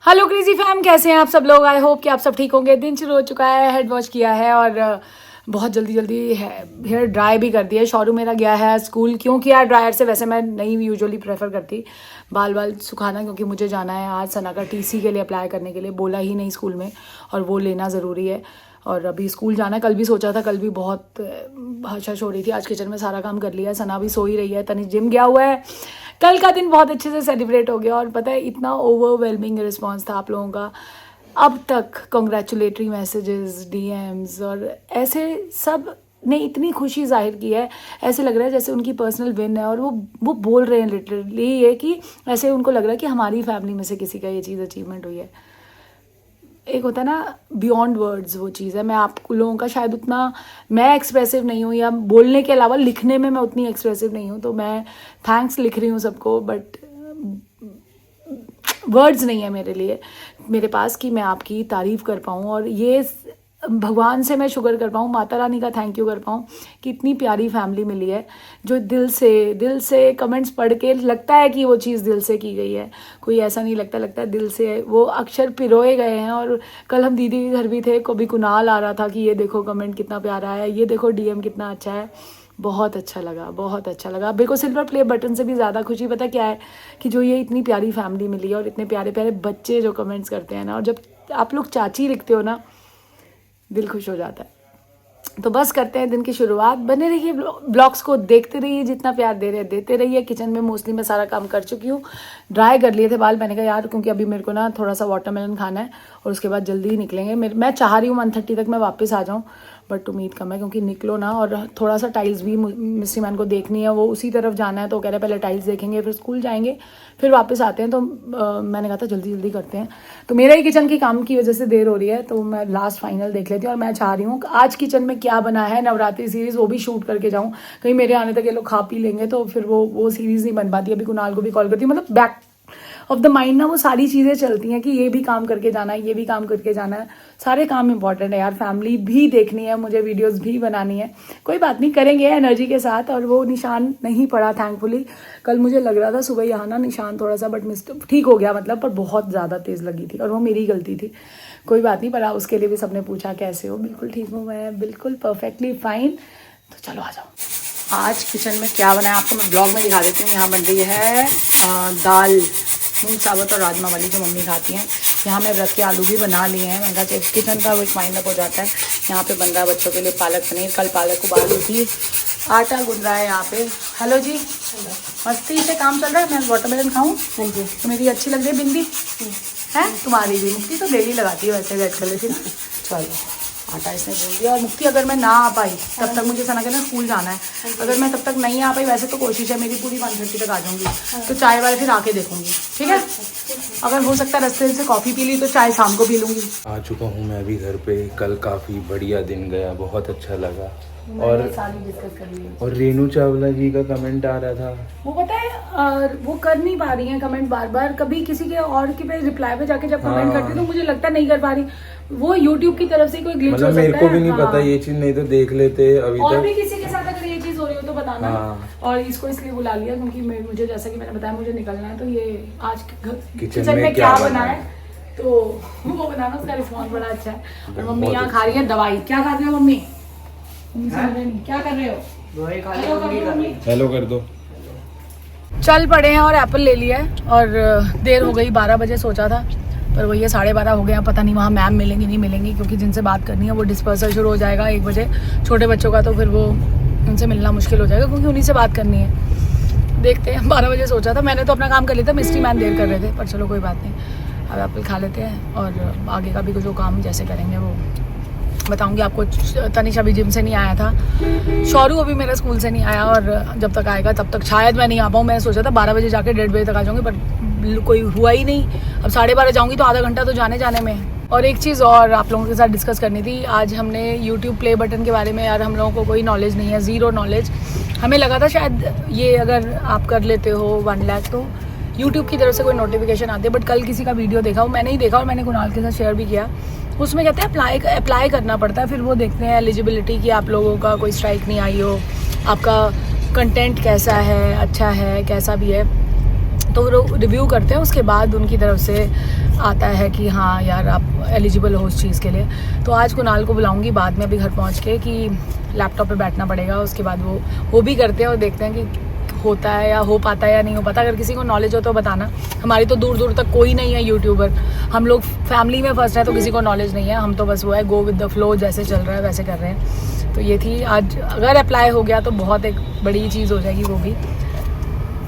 Hello crazy fam, कैसे हैं आप सब लोग। आई होप कि आप सब ठीक होंगे। दिन शुरू हो चुका है, हेड वॉश किया है और बहुत जल्दी हेयर ड्राई भी कर दिया है। शौरू मेरा गया है स्कूल। क्यों किया ड्रायर से? वैसे मैं नहीं यूजुअली प्रेफर करती बाल सुखाना, क्योंकि मुझे जाना है आज सना का टीसी के लिए अप्लाई करने के लिए। बोला ही नहीं स्कूल में, और वो लेना ज़रूरी है। और अभी स्कूल जाना है। कल भी सोचा था, कल भी बहुत हशश हो रही थी। आज किचन में सारा काम कर लिया। सना भी सो ही रही है, तनिष जिम गया हुआ है। कल का दिन बहुत अच्छे से सेलिब्रेट हो गया। और पता है, इतना ओवरवेलमिंग रिस्पांस था आप लोगों का अब तक। कॉन्ग्रेचुलेटरी मैसेजेस, डीएम्स और ऐसे सब ने इतनी खुशी जाहिर की है। ऐसे लग रहा है जैसे उनकी पर्सनल विन है। और वो बोल रहे हैं लिटरली ये कि ऐसे उनको लग रहा है कि हमारी फैमिली में से किसी का ये चीज़ अचीवमेंट हुई है। एक होता है ना बियॉन्ड वर्ड्स, वो चीज़ है। मैं आप लोगों का शायद उतना मैं एक्सप्रेसिव नहीं हूँ, या बोलने के अलावा लिखने में मैं उतनी एक्सप्रेसिव नहीं हूँ। तो मैं थैंक्स लिख रही हूँ सबको, बट वर्ड्स नहीं है मेरे पास कि मैं आपकी तारीफ़ कर पाऊँ। और ये भगवान से मैं शुक्र कर पाऊँ, माता रानी का थैंक यू कर पाऊँ कि इतनी प्यारी फैमिली मिली है जो दिल से कमेंट्स पढ़ के लगता है कि वो चीज़ दिल से की गई है। कोई ऐसा नहीं लगता है दिल से वो अक्षर पिरोए गए हैं। और कल हम दीदी के घर भी थे, कभी कुणाल आ रहा था कि ये देखो कमेंट कितना प्यारा है, ये देखो डीएम कितना अच्छा है। बहुत अच्छा लगा, बहुत अच्छा लगा। मेरे को सिल्वर प्ले बटन से भी ज़्यादा खुशी पता क्या है, कि जो ये इतनी प्यारी फैमिली मिली है और इतने प्यारे प्यारे बच्चे जो कमेंट्स करते हैं ना। और जब आप लोग चाची लिखते हो ना, दिल खुश हो जाता है। तो बस करते हैं दिन की शुरुआत। बने रहिए, ब्लॉग्स को देखते रहिए, जितना प्यार दे रहे देते रहिए। किचन में मोस्टली मैं सारा काम कर चुकी हूँ। ड्राई कर लिए थे बाल। मैंने कहा यार, क्योंकि अभी मेरे को ना थोड़ा सा वाटरमेलन खाना है और उसके बाद जल्दी ही निकलेंगे। मैं चाह रही हूँ 1:30 तक मैं वापस आ जाऊँ, बट उम्मीद कम है, क्योंकि निकलो ना। और थोड़ा सा टाइल्स भी मिस्ट्री मैन को देखनी है, वो उसी तरफ जाना है। तो कह रहे पहले टाइल्स देखेंगे, फिर स्कूल जाएंगे, फिर वापस आते हैं। तो मैंने कहा था जल्दी करते हैं। तो मेरा ही किचन की काम की वजह से देर हो रही है, तो मैं लास्ट फाइनल देख लेती हूँ। और मैं चाह रही हूँ आज किचन में क्या बना है, नवरात्रि सीरीज़, वो भी शूट करके जाऊँ। कहीं मेरे आने तक ये लोग खा पी लेंगे तो फिर वो सीरीज़ नहीं बन पाती। अभी कुणाल को भी कॉल करती हूँ, मतलब बैक ऑफ द माइंड ना वो सारी चीज़ें चलती हैं कि ये भी काम करके जाना है, ये भी काम करके जाना है। सारे काम इंपॉर्टेंट है यार। फैमिली भी देखनी है मुझे, वीडियोस भी बनानी है। कोई बात नहीं, करेंगे एनर्जी के साथ। और वो निशान नहीं पड़ा थैंकफुली। कल मुझे लग रहा था सुबह यहाँ ना निशान थोड़ा सा, बट ठीक हो गया मतलब, पर बहुत ज़्यादा तेज़ लगी थी और वो मेरी गलती थी। कोई बात नहीं, पर उसके लिए भी सबने पूछा कैसे हो। बिल्कुल ठीक हूँ मैं, बिल्कुल परफेक्टली फाइन। तो चलो आ जाओ। आज किचन में क्या बनाया आपको मैं ब्लॉग में दिखा देती हूँ। यहाँ बन रही है दाल मूंग साबुत और राजमा वाली, जो मम्मी खाती हैं। यहाँ मैं व्रत के आलू भी बना लिए हैं। मैंने कहा किचन का वो एक माइंड अप हो जाता है। यहाँ पे बन रहा है बच्चों के लिए पालक पनीर। कल पालक उबाली थी, आटा गूंद रहा है यहाँ पे। हेलो जी, मस्ती से काम चल रहा है। मैं वाटरमेलन खाऊँ? हाँ जी। तो मेरी अच्छी लग रही है बिंदी है? तुम्हारी भी। मुक्ति तो डेली लगाती है वैसे रेड कलर की ना। चलो आटा इसने भून दिया। और मुक्ति अगर मैं ना आ पाई तब तक, मुझे सना के ना स्कूल जाना है, अगर मैं तब तक नहीं आ पाई, वैसे तो कोशिश है मेरी पूरी 1:30 तक आ जाऊंगी, तो चाय वाले फिर आके देखूंगी, ठीक है? अगर हो सकता है रास्ते से कॉफ़ी पी ली तो चाय शाम को पी लूंगी। आ चुका हूँ मैं अभी घर पे। कल काफ़ी बढ़िया दिन गया, बहुत अच्छा लगा। और सारी डिस्कस कर ली। और रेनू चावला जी का कमेंट आ रहा था, वो पता है वो कर नहीं पा रही हैं कमेंट बार बार। कभी किसी के और के पे रिप्लाई पे जाके जब कमेंट करती तो मुझे लगता नहीं कर पा रही। वो YouTube की तरफ से कोई ग्लिच हो सकता है। मेरे को भी नहीं पता ये चीज, नहीं तो देख लेते अभी और तक। भी किसी के साथ अगर ये चीज हो रही हो तो बताना। और इसको इसलिए बुला लिया क्योंकि मुझे, जैसा कि मैंने बताया, मुझे निकलना है। तो ये आज किचन में क्या बना है तो वो बनाना, उसका रिस्पॉन्स बड़ा अच्छा है। और मम्मी यहाँ खा रही है दवाई। क्या खा रही हो मम्मी? क्या कर रहे हो? हेलो कर दो। चल पड़े हैं और एप्पल ले लिया है। और देर हो गई, 12 बजे सोचा था, पर वही 12:30 हो गया। पता नहीं वहाँ मैम मिलेंगी नहीं मिलेंगी, क्योंकि जिनसे बात करनी है वो डिस्पर्सल शुरू हो जाएगा 1 बजे। छोटे बच्चों का तो फिर वो उनसे मिलना मुश्किल हो जाएगा, क्योंकि उन्हीं से बात करनी है। देखते हैं, 12 बजे सोचा था। मैंने तो अपना काम कर लिया था, मिस्ट्री मैन देर कर रहे थे, पर चलो कोई बात नहीं। अब एप्पल खा लेते हैं और आगे का भी जो काम जैसे करेंगे वो बताऊंगी आपको। तनिष अभी जिम से नहीं आया था, शौरू अभी मेरा स्कूल से नहीं आया, और जब तक आएगा तब तक शायद मैं नहीं आ पाऊँ। मैंने सोचा था 12 बजे जाके 1:30 बजे तक आ जाऊँगी, पर कोई हुआ ही नहीं। अब 12:30 जाऊँगी तो आधा घंटा तो जाने में। और एक चीज़ और आप लोगों के साथ डिस्कस करनी थी। आज हमने YouTube प्ले बटन के बारे में, यार हम लोगों को कोई नॉलेज नहीं है, ज़ीरो नॉलेज। हमें लगा था शायद ये अगर आप कर लेते हो 1 लाख तो YouTube की तरफ से कोई नोटिफिकेशन आती है। बट कल किसी का वीडियो देखा, वो मैंने ही देखा और मैंने कुणाल के साथ शेयर भी किया। उसमें कहते हैं अप्लाई करना पड़ता है। फिर वो देखते हैं एलिजिबिलिटी की, आप लोगों का कोई स्ट्राइक नहीं आई हो, आपका कंटेंट कैसा है, अच्छा है, कैसा भी है। तो वो रिव्यू करते हैं, उसके बाद उनकी तरफ से आता है कि हाँ यार आप एलिजिबल हो उस चीज़ के लिए। तो आज कुणाल को बुलाऊंगी बाद में, अभी घर पहुंच के, कि लैपटॉप पे बैठना पड़ेगा, उसके बाद वो भी करते हैं और देखते हैं कि होता है या हो पाता है या नहीं हो पाता। अगर किसी को नॉलेज हो तो बताना। हमारी तो दूर दूर तक कोई नहीं है यूट्यूबर, हम लोग फैमिली में फर्स्ट है तो किसी को नॉलेज नहीं है। हम तो बस वो है गो विद द फ्लो, जैसे चल रहा है वैसे कर रहे हैं। तो ये थी आज, अगर अप्लाई हो गया तो बहुत एक बड़ी चीज़ हो जाएगी वो भी,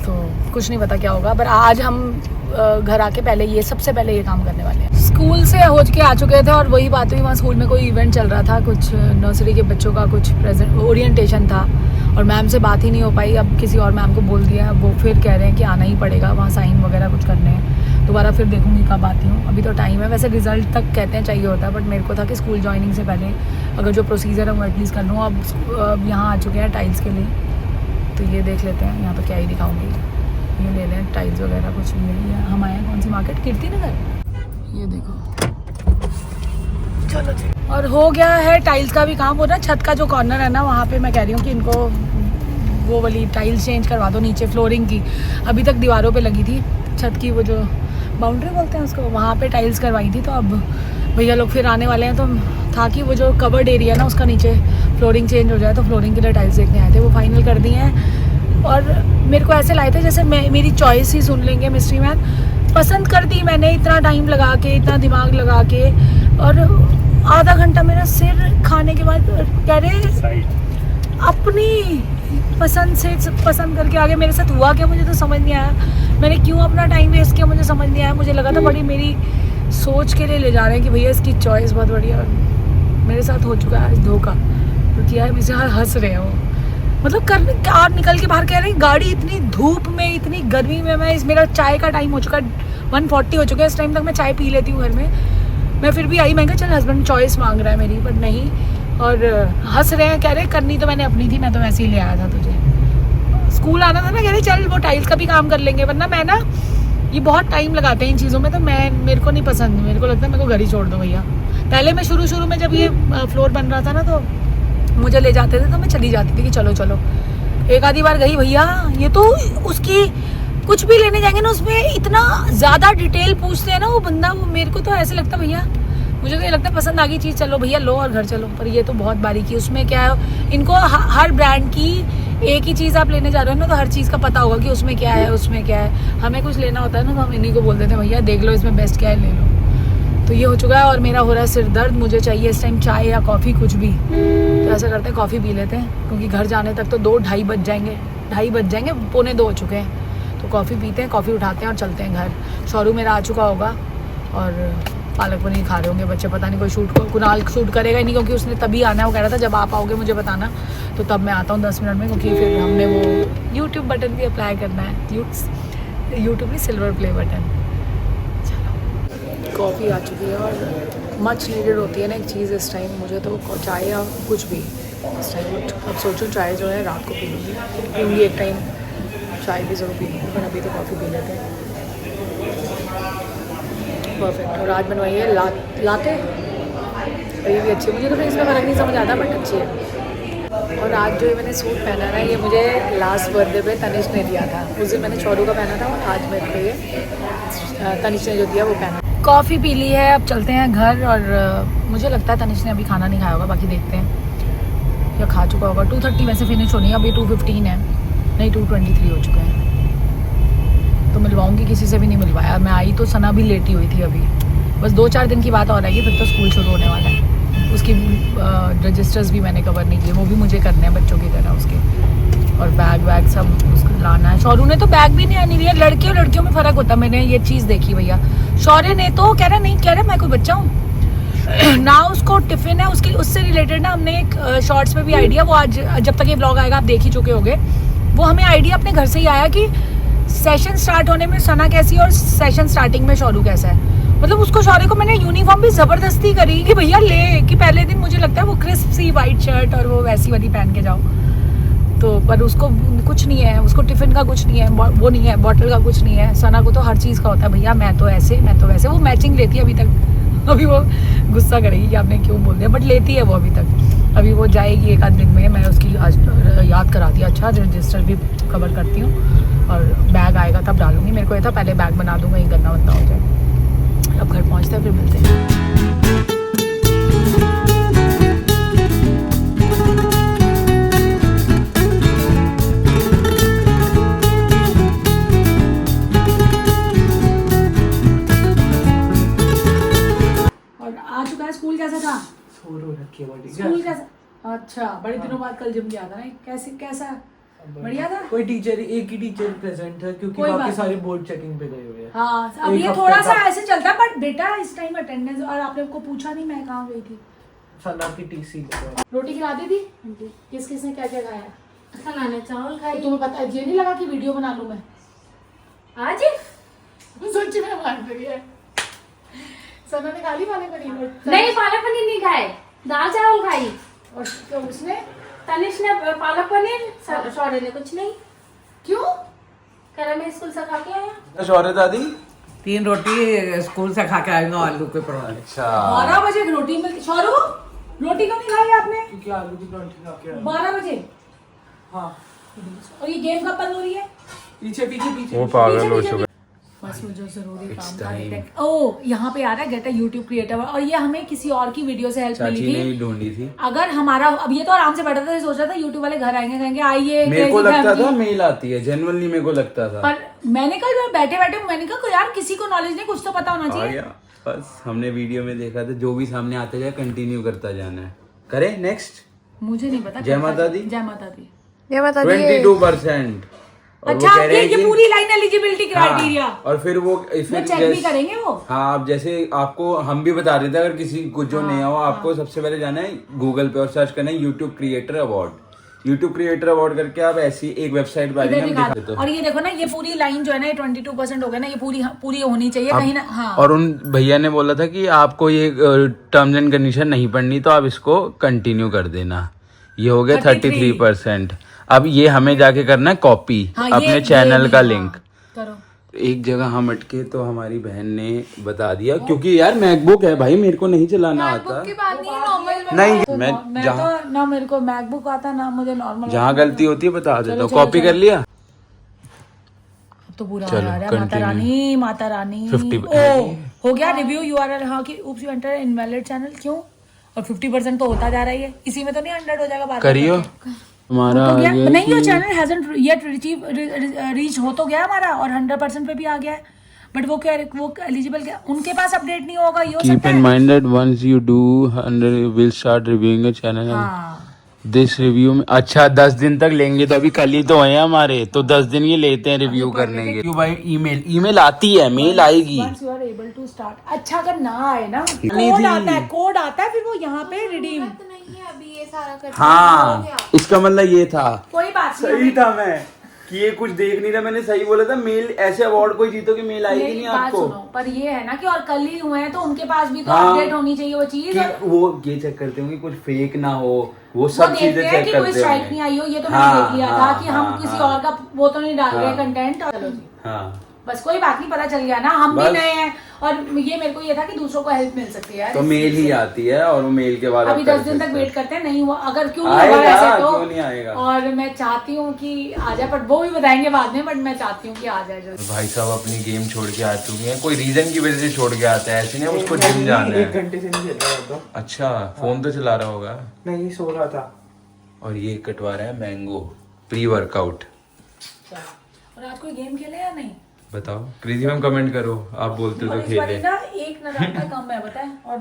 तो कुछ नहीं पता क्या होगा। पर आज हम घर आके पहले ये सबसे पहले ये काम करने वाले हैं। स्कूल से हो के आ चुके थे और वही बात हुई, वहाँ स्कूल में कोई इवेंट चल रहा था, कुछ नर्सरी के बच्चों का कुछ प्रेजेंट ओरिएंटेशन था और मैम से बात ही नहीं हो पाई। अब किसी और मैम को बोल दिया, अब वो फिर कह रहे हैं कि आना ही पड़ेगा, वहाँ साइन वगैरह कुछ करने हैं। दोबारा फिर देखूंगी कब आती हूँ, अभी तो टाइम है। वैसे रिजल्ट तक कहते हैं चाहिए होता है, बट मेरे को था कि स्कूल ज्वाइनिंग से पहले अगर जो प्रोसीजर है वो एटलीस्ट कर लूँ। अब यहाँ आ चुके हैं टाइल्स के लिए, तो ये देख लेते हैं। यहाँ पर क्या ही दिखाऊंगी, ये ले लें टाइल्स वगैरह कुछ भी है। हम आए हैं कौन सी मार्केट, कीर्ति नगर, ये देखो। चलो जी, और हो गया है टाइल्स का भी काम। हो रहा है छत का जो कॉर्नर है ना, वहाँ पे मैं कह रही हूँ कि इनको वो वाली टाइल्स चेंज करवा दो नीचे फ्लोरिंग की। अभी तक दीवारों पे लगी थी, छत की वो जो बाउंड्री बोलते हैं उसको, वहाँ पे टाइल्स करवाई थी। तो अब भैया लोग फिर आने वाले हैं, तो था कि वो जो कवर्ड एरिया है ना उसका नीचे फ्लोरिंग चेंज हो जाए, तो फ्लोरिंग के लिए टाइल्स देखने आए थे। वो फाइनल कर दी हैं और मेरे को ऐसे लाए थे जैसे मेरी चॉइस ही सुन लेंगे मिस्ट्री मैन। पसंद कर दी मैंने, इतना टाइम लगा के, इतना दिमाग लगा के, और आधा घंटा मेरा सिर खाने के बाद कह रहे अपनी पसंद से पसंद करके आगे। मेरे साथ हुआ क्या मुझे तो समझ नहीं आया, मैंने क्यों अपना टाइम वेस्ट किया मुझे समझ नहीं आया। मुझे लगा था बड़ी मेरी सोच के लिए ले जा रहे हैं कि भैया इसकी चॉइस बहुत बढ़िया, और मेरे साथ हो चुका है धोखा। तो किया है, मुझे हंस रहे हैं वो, मतलब कार निकल के बाहर कह रहे हैं गाड़ी इतनी धूप में इतनी गर्मी में। मेरा चाय का टाइम हो चुका है, 1:40 हो चुका है। इस टाइम तक मैं चाय पी लेती हूँ घर में, मैं फिर भी आई। मैं कहा चल हस्बैंड चॉइस मांग रहा है मेरी, बट नहीं। और हंस रहे हैं, कह रहे करनी तो मैंने अपनी थी, मैं तो वैसे ही ले आया था तुझे। स्कूल आना था ना, कह रहे चल वो टाइल्स का भी काम कर लेंगे, वरना मैं ना ये बहुत टाइम लगाते हैं इन चीज़ों में, तो मेरे को नहीं पसंद। मेरे को लगता है मेरे को घर ही छोड़ दो भैया। पहले मैं शुरू में जब ये फ्लोर बन रहा था ना, तो मुझे ले जाते थे तो मैं चली जाती थी कि चलो चलो। एक आधी बार गई भैया, ये तो उसकी कुछ भी लेने जाएंगे ना उसमें इतना ज़्यादा डिटेल पूछते हैं ना वो बंदा। वो मेरे को तो ऐसे लगता है भैया, मुझे तो ये लगता है पसंद आ गई चीज़ चलो भैया लो और घर चलो। पर ये तो बहुत बारीकी, उसमें क्या है, इनको हर ब्रांड की एक ही चीज़ आप लेने जा रहे हो ना, तो हर चीज़ का पता होगा कि उसमें क्या है उसमें क्या है। हमें कुछ लेना होता है ना, तो हम इन्हीं को बोल देते हैं भैया देख लो इसमें बेस्ट क्या है ले लो। तो ये हो चुका है और मेरा हो रहा है सिर दर्द। मुझे चाहिए इस टाइम चाय या कॉफ़ी कुछ भी, तो ऐसा करते हैं कॉफ़ी पी लेते हैं, क्योंकि घर जाने तक तो 2-2:30 बज जाएंगे, 2:30 बज जाएंगे, 1:45 हो चुके हैं। तो कॉफ़ी पीते हैं, कॉफ़ी उठाते हैं और चलते हैं घर। शोरूम मेरा आ चुका होगा और पालक पनीर खा रहे होंगे बच्चे, पता नहीं कोई कुणाल शूट करेगा ही नहीं, क्योंकि उसने तभी आना है। वो कह रहा था जब आप आओगे मुझे बताना, तो तब मैं आता हूँ 10 मिनट में, क्योंकि फिर हमने वो यूट्यूब बटन भी अप्लाई करना है, यूट्यूब भी सिल्वर प्ले बटन। चलो कॉफ़ी आ चुकी है और मच नीडेड होती है ना एक चीज़ इस टाइम। मुझे तो चाय या कुछ भी इस टाइम, अब सोचो चाय जो है रात को पी लूँगी, एक टाइम चाय भी ज़रूर पी लूँगी, पर अभी तो कॉफ़ी पी लेते हैं। परफेक्ट। और आज बनवाई है लाते, ये भी अच्छी है। मुझे तो फिर इसमें फ़र्क नहीं समझ आता, बट अच्छी है। और आज जो मैंने सूट पहना है ना, ये मुझे लास्ट बर्थडे पे तनिष ने दिया था। उस दिन मैंने चौरू का पहना था और आज मेरे को ये तनिष ने जो दिया वो पहना। कॉफ़ी पी ली है, अब चलते हैं घर। और मुझे लगता है तनिष ने अभी खाना नहीं खाया होगा, बाकी देखते हैं या खा चुका होगा। 2:30 वैसे फिनिश होनी है, अभी 2:15 है, नहीं 2:23 हो चुका है। तो मिलवाऊंगी, किसी से भी नहीं मिलवाया। मैं आई तो सना भी लेटी हुई थी, अभी बस 2-4 दिन की बात और रहेगी, फिर तो स्कूल शुरू होने वाला है। उसकी रजिस्टर्स भी मैंने कवर नहीं किए, वो भी मुझे करने हैं बच्चों की तरह उसके। और बैग सब उसको लाना है। शौर्य ने तो बैग भी नहीं आनी दिया। लड़के और लड़कियों में फ़र्क होता है, मैंने ये चीज़ देखी भैया। शौर्य ने तो कह रहा मैं कोई बच्चा हूँ ना, उसको टिफ़िन है उसके, उससे रिलेटेड ना हमने एक शॉर्ट्स में भी आइडिया, वो आज जब तक ये ब्लॉग आएगा आप देख ही चुके होंगे, वो हमें आइडिया अपने घर से ही आया कि सेशन स्टार्ट होने में सना कैसी है और सेशन स्टार्टिंग में शौर्य कैसा है। मतलब उसको शौर्य को मैंने यूनिफॉर्म भी ज़बरदस्ती करी कि भैया ले, कि पहले दिन मुझे लगता है वो क्रिस्प सी वाइट शर्ट और वो वैसी वाली पहन के जाओ, तो पर उसको कुछ नहीं है, उसको टिफ़िन का कुछ नहीं है, वो नहीं है, बॉटल का कुछ नहीं है। सना को तो हर चीज़ का होता है, भैया मैं तो ऐसे मैं तो वैसे। वो मैचिंग लेती है अभी तक, अभी वो गुस्सा करेगी कि आपने क्यों बोल दिया, बट लेती है वो अभी तक। अभी वो जाएगी एक आध दिन में, मैं उसकी आज याद कराती हूँ। अच्छा रजिस्टर भी कवर करती हूँ और बैग आएगा तब डालूंगी। मेरे को ये था पहले बैग बना दूँगा, ये गंदा वंदा हो जाए। अब घर पहुंचते हैं, फिर मिलते हैं। और आ चुका है। स्कूल कैसा था? स्कूल कैसा? अच्छा, बड़े दिनों बाद कल जिम गया था ना, कैसा बढ़िया था? कोई टीचर, एक ही टीचर प्रेजेंट है क्योंकि बाकी सारे बोर्ड चेकिंग पे गए हुए हैं। हाँ, अब ये थोड़ा सा ऐसे चलता है, बट बेटा इस टाइम अटेंडेंस, और आपने को पूछा नहीं मैं कहाँ गई थी? सना की टीसी रोटी खिला दी थी? किस किसने क्या क्या खाया? सना ने चावल खाई। तुम्हें पता है, ये नहीं लगा कि वीडियो बना लूं मैं आज सच्ची में मान रही है। सना ने खा ली पालक पनीर? नहीं, पालक पनीर नहीं खाए, दाल चावल खाई। और तो उसने, तनिष ने पालक पनीर, शौर्य ने कुछ नहीं। क्यों? कह रहा मैं स्कूल से खा के आया। शौर्य दादी 3 रोटी स्कूल से खा के आएगा, आलू के पराठे। अच्छा 12 बजे रोटी मिलती। शौरू, रोटी क्यों नहीं खाई आपने? क्योंकि आलू की पराठे खा के आए। 12 बजे? हाँ, और ये गेम कब बंद हो रही है? पीछे पीछे पीछे वो पागल हो चुका। बस वो जो जरूरी काम था detect- ओ यहाँ पे आ रहा है गेट यूट्यूब क्रिएटर, और ये हमें किसी और की वीडियो से हेल्प मिली चाची ने थी। ही ढूंढी थी। अगर हमारा, अब ये तो आराम से बैठा था, सोच रहा था यूट्यूब वाले घर आएंगे, कहेंगे आइए मेरे को crazy लगता family। था मेल आती है, जेन्युइनली मेरे को लगता था। पर मैंने कल बैठे बैठे मैंने कहा यार किसी को नॉलेज नहीं, कुछ तो पता होना आ चाहिए। गया, बस हमने वीडियो में देखा था, जो भी सामने आते जाए कंटिन्यू करता जाना है। करें नेक्स्ट? मुझे नहीं पता। जय माता दी। जय माता दी। 22%। और अच्छा, वो कह रहे हैं ये कि पूरी लाइन एलिजिबिलिटी क्राइटेरिया। हाँ, और फिर वो फिर चेक भी करेंगे वो। हाँ, अब जैसे आपको हम भी बता रहे थे, अगर किसी को जो नया हो, आपको सबसे पहले जाना है गूगल पे और सर्च करना है YouTube creator award. YouTube creator award करके आप ऐसी एक वेबसाइट पर इधर दिखा दो। और ये देखो ना, ये पूरी लाइन जो है ना, ये 22% हो गया ना, ये पूरी होनी चाहिए कहीं ना। हाँ, और उन भैया ने बोला था कि आपको ये टर्म्स एंड कंडीशन नहीं पढ़नी, तो आप इसको कंटिन्यू कर देना। ये हो गया 33%। अब ये हमें जाके करना है कॉपी, हाँ, अपने चैनल का लिंक। करो। एक जगह हम अटके तो हमारी बहन ने बता दिया, क्योंकि यार मैकबुक है भाई, मेरे को नहीं चलाना आता। की बात नहीं है, नॉर्मल नहीं, मैं जहाँ तो ना मेरे को मैकबुक आता ना मुझे नॉर्मल। जहाँ गलती होती है बता देता हूँ। कॉपी कर लिया? अब तो पूरा चलो, आ रहा है। माता रानी, माता रानी। 50 हो गया रिव्यू URL। हाँ कि उप्स यू एंटर इनवैलिड चैनल। क्यों? और 50% तो होता जा रहा है, इसी में तो नहीं 100 हो जाएगा बाद में। करियो हमारा हो गया आ गया नहीं, वो चैनल हैजंट येट रीच हो तो गया हमारा, और 100% पे भी आ गया है, बट वो क्या, वो एलिजिबल क्या, उनके पास अपडेट नहीं होगा। ये हो कीप सकता इन है। Mind that once you do 100 will start reviewing your channel. हाँ, दिस रिव्यू में अच्छा 10 दिन तक लेंगे, तो अभी कल ही तो है हमारे, तो 10 दिन ये लेते हैं रिव्यू करने के। क्यों भाई? ईमेल आती है, मेल आएगी। once you are able to start। अच्छा, अगर ना आए ना, कोड आता है फिर वो यहाँ पे रिडीम। नहीं है अभी ये सारा कर। हाँ, इसका मतलब ये था। कोई बात नहीं। सही था मैं कि ये कुछ देख नहीं रहा, मैंने सही बोला था। मेल ऐसे अवार्ड कोई जीतो कि मेल आएगी मेरी नहीं बात आपको। सुनो, पर ये है ना कि और कल ही हुए हैं, तो उनके पास भी तो हाँ, अपडेट होनी चाहिए वो चीज। कि वो ये चेक करते होंगे कुछ फेक ना हो, वो वो सब चीजें देखते हैं चेक कि कोई करते स्ट्राइक होंगे। नहीं आई हो। ये तो हाँ, मैंने देख लिया था हाँ, कि हम हाँ, किसी हाँ। और का वो तो नहीं डाल रहे हाँ। कंटेंट। चलो जी, हाँ, बस कोई बात नहीं, पता चल गया ना, हम भी बस। नए हैं, और ये मेरे को ये था कि दूसरों को हेल्प मिल सकती है यार। तो मेल ही आती है, और वो मेल के बाद अभी आप कर 10 दिन तक सकते वेट हैं। करते हैं, नहीं हुआ अगर, क्यों नहीं आएगा, हुआ ऐसे तो, क्यों नहीं आएगा? और मैं चाहती हूँ कि आ जाए, बट वो भी बताएंगे बाद में, बट मैं चाहती हूँ कि आ जाए जल्दी। भाई साहब अपनी गेम छोड़ के आ चुके हैं, कोई रीजन की वजह से छोड़ के आते हैं, ऐसे नहीं उसको जिम जाना 1 है। घंटे से नहीं खेल रहा था। अच्छा, फोन तो चला रहा होगा। नहीं, सो रहा था। और ये कटवा रहा है मैंगो प्री वर्कआउट। और आज कोई गेम खेले या नहीं? बताओ क्रेजी मैम, कमेंट करो, आप बोलते तो और इस बार खेले। ना एक नराता कम है, पता है, और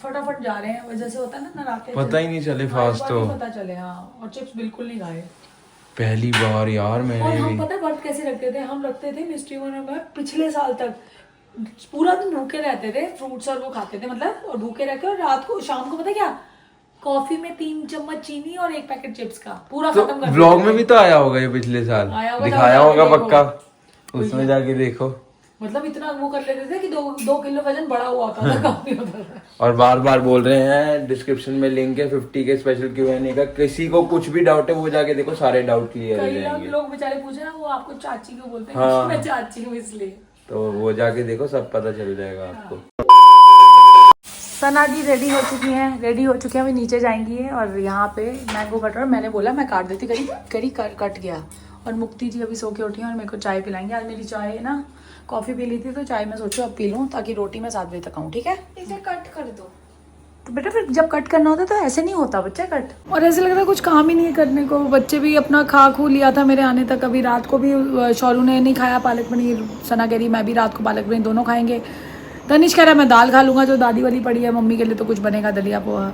फटाफट जा रहे हैं, जैसे होता है ना नराते। पता ही नहीं चले हाँ, फास्ट इस बार तो। नहीं पता चले। हाँ, और चिप्स बिल्कुल नहीं खाए। पहली बार यार और मैंने हम भी। पता है व्रत कैसे रखते थे? हम रखते थे मिस्ट्री में पिछले साल तक पूरा दिन भूखे रहते थे, फ्रूट्स और वो खाते थे, मतलब, और भूखे रह के, और रात को शाम को पता है क्या, कॉफी में 3 चम्मच चीनी और 1 पैकेट चिप्स का पूरा तो खत्म कर व्लॉग में भी तो आया होगा ये पिछले साल, आया होगा, दिखाया जाके होगा देखो। पक्का, उसमें जाके देखो। मतलब इतना वो कर लेते थे कि 2 किलो वजन बड़ा हुआ होता था, कम नहीं होता था। और बार बार बोल रहे हैं डिस्क्रिप्शन में लिंक है 50 के स्पेशल Q&A का, किसी को कुछ भी डाउट है वो जाके देखो, सारे डाउट क्लियर हो कई जाएंगे। लोग बेचारे पूछे ना, वो आपको चाची को बोलते हैं। हाँ। मैं चाची हूँ इसलिए। तो वो जाके देखो, सब पता चल जाएगा आपको। सना जी रेडी हो चुकी हैं, अभी नीचे जाएंगी, और यहाँ पे मैंगो कट रहा है। मैंने बोला मैं काट देती, कट गया। और मुक्ति जी अभी सो के उठी हैं और मेरे को चाय पिलाएंगे। आज मेरी चाय ना कॉफ़ी पी ली थी तो चाय मैं सोचूं अब पी लूँ ताकि रोटी मैं 7 बजे तक आऊँ, ठीक है? इसे कट कर दो। तो बेटा फिर जब कट करना होता है तो ऐसे नहीं होता बच्चा कट, और ऐसे लग रहा है कुछ काम ही नहीं है करने को। बच्चे भी अपना खा खू लिया था मेरे आने तक। अभी रात को भी शौरू ने नहीं खाया पालक पनीर, सना कह रही मैं भी रात को पालक पनीर दोनों खाएंगे। तनिष कह रहा है मैं दाल खा लूँगा जो दादी वाली पड़ी है, मम्मी के लिए तो कुछ बनेगा दलिया पोहा।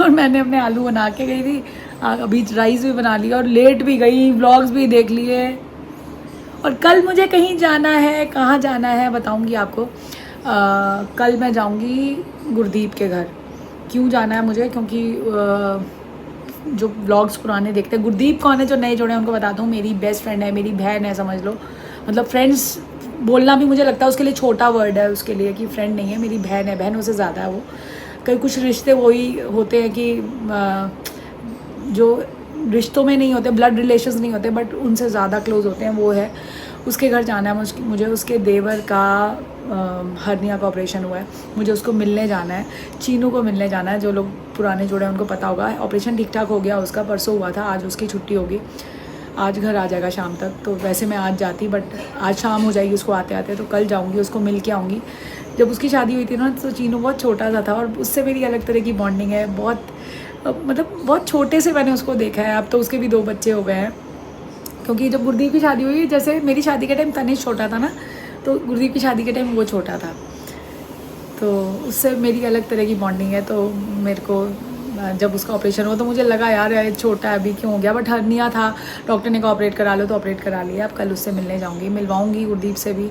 और मैंने अपने आलू बना के गई थी, अभी राइस भी बना लिया और लेट भी गई, व्लॉग्स भी देख लिए। और कल मुझे कहीं जाना है, कहाँ जाना है बताऊँगी आपको। कल मैं जाऊँगी गुरदीप के घर। क्यों जाना है मुझे, क्योंकि जो व्लॉग्स पुराने देखते हैं, गुरदीप कौन है जो नए जुड़े हैं उनको बता दूँ, मेरी बेस्ट फ्रेंड है, मेरी बहन है समझ लो। मतलब फ्रेंड्स बोलना भी मुझे लगता है उसके लिए छोटा वर्ड है उसके लिए, कि फ्रेंड नहीं है, मेरी बहन है, बहनों से ज़्यादा है वो। कई कुछ रिश्ते वही होते हैं कि जो रिश्तों में नहीं होते, ब्लड रिलेशंस नहीं होते, बट उनसे ज़्यादा क्लोज होते हैं, वो है। उसके घर जाना है मुझे। उसके देवर का हर्निया का ऑपरेशन हुआ है, मुझे उसको मिलने जाना है, चीनू को मिलने जाना है। जो लोग पुराने जुड़े हैं उनको पता होगा, ऑपरेशन ठीक ठाक हो गया उसका, परसों हुआ था, आज उसकी छुट्टी होगी, आज घर आ जाएगा शाम तक। तो वैसे मैं आज जाती बट आज शाम हो जाएगी उसको आते आते, तो कल जाऊँगी, उसको मिल के आऊँगी। जब उसकी शादी हुई थी ना तो चीनू बहुत छोटा सा था और उससे मेरी अलग तरह की बॉन्डिंग है, बहुत मतलब बहुत छोटे से मैंने उसको देखा है। अब तो उसके भी 2 बच्चे हो गए हैं, क्योंकि जब गुरदीप की शादी हुई, जैसे मेरी शादी के टाइम तनिष छोटा था ना, तो गुरदीप की शादी के टाइम वो छोटा था, तो उससे मेरी अलग तरह की बॉन्डिंग है। तो मेरे को जब उसका ऑपरेशन हुआ तो मुझे लगा यार ये छोटा है अभी क्यों हो गया, बट हर्निया था, डॉक्टर ने कहा ऑपरेट करा लो तो ऑपरेट करा लिया। अब कल उससे मिलने जाऊँगी, मिलवाऊँगी गुरदीप से भी।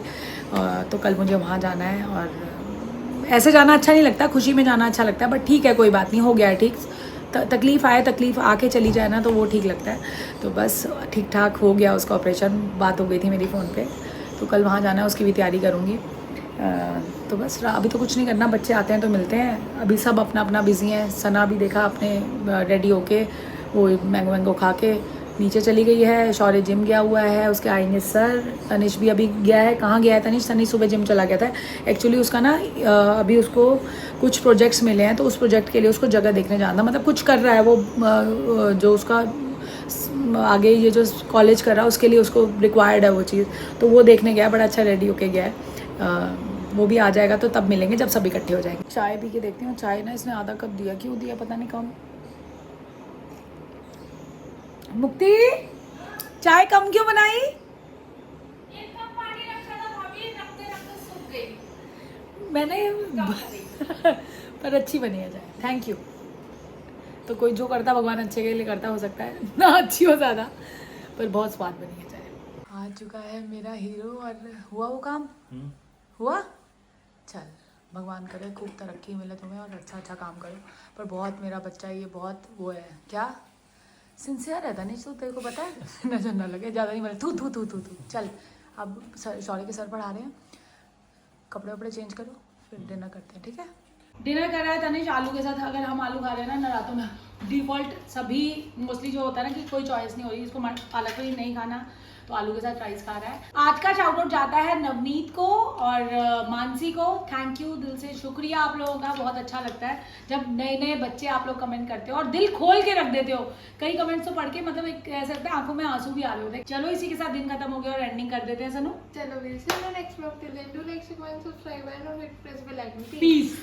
तो कल मुझे वहाँ जाना है, और ऐसे जाना अच्छा नहीं लगता, खुशी में जाना अच्छा लगता है, बट ठीक है कोई बात नहीं, हो गया है ठीक। तकलीफ़ आए, तकलीफ़ आके चली जाए ना तो वो ठीक लगता है। तो बस ठीक ठाक हो गया उसका ऑपरेशन, बात हो गई थी मेरी फ़ोन पे, तो कल वहाँ जाना है, उसकी भी तैयारी करूँगी। तो बस अभी तो कुछ नहीं करना, बच्चे आते हैं तो मिलते हैं। अभी सब अपना अपना बिज़ी हैं। सना भी देखा अपने रेडी होके, वो मैंगो वैंगो खा के नीचे चली गई है। शौर्य जिम गया हुआ है, उसके आएंगे सर। तनिष भी अभी गया है, कहाँ गया है तनिष? तनिष सुबह जिम चला गया था। एक्चुअली उसका ना अभी उसको कुछ प्रोजेक्ट्स मिले हैं, तो उस प्रोजेक्ट के लिए उसको जगह देखने जाना, मतलब कुछ कर रहा है वो, जो उसका आगे ये जो कॉलेज कर रहा है उसके लिए उसको रिक्वायर्ड है वो चीज़, तो वो देखने गया। बड़ा अच्छा रेडी होके गया है। वो भी आ जाएगा तो तब मिलेंगे जब सब इकट्ठे हो जाएंगे। चाय पी के देखती हूँ। चाय ना इसने आधा कप दिया, क्यों दिया पता नहीं कम। मुक्ति चाय कम क्यों बनाई? एक कप पानी रखा था भाभी, रखते रखते सूख गई मैंने पर अच्छी बनी है चाय, थैंक यू। तो कोई जो करता भगवान अच्छे के लिए करता, हो सकता है ना अच्छी हो ज़्यादा, पर बहुत स्वाद बनी है चाय। आ चुका है मेरा हीरो, और हुआ वो काम हुआ। चल भगवान करे खूब तरक्की मिले तुम्हें और अच्छा अच्छा काम करो। पर बहुत मेरा बच्चा ये बहुत वो है, क्या सिंसियर है तनिष, तो तेरे को पता है नजर न लगे, ज़्यादा नहीं बोले। थू थू थू थू थू। चल अब शौर्य के सर पढ़ा रहे हैं, कपड़े वपड़े चेंज करो, फिर डिनर करते हैं, ठीक है? डिनर कर रहा है तनिष आलू के साथ। अगर हम आलू खा रहे हैं ना रातों में, डिफ़ॉल्ट सभी मोस्टली जो होता है ना कि कोई चॉइस नहीं हो रही, इसको पालक पनीर नहीं खाना तो आलू के साथ राइस खा रहा है। आज का शाउट आउट जाता है नवनीत को और मानसी को। थैंक यू, दिल से शुक्रिया आप लोगों का। बहुत अच्छा लगता है जब नए नए बच्चे आप लोग कमेंट करते हो और दिल खोल के रख देते हो। कई कमेंट्स तो पढ़ के मतलब एक ऐसा लगता है आंखों में आंसू भी आ रहे होते हैं। चलो इसी के साथ दिन खत्म हो गया और एंडिंग कर देते हैं सनू। चलो we'll see you in the next vlog. Till then, do like, comment, subscribe and press bell icon. Peace.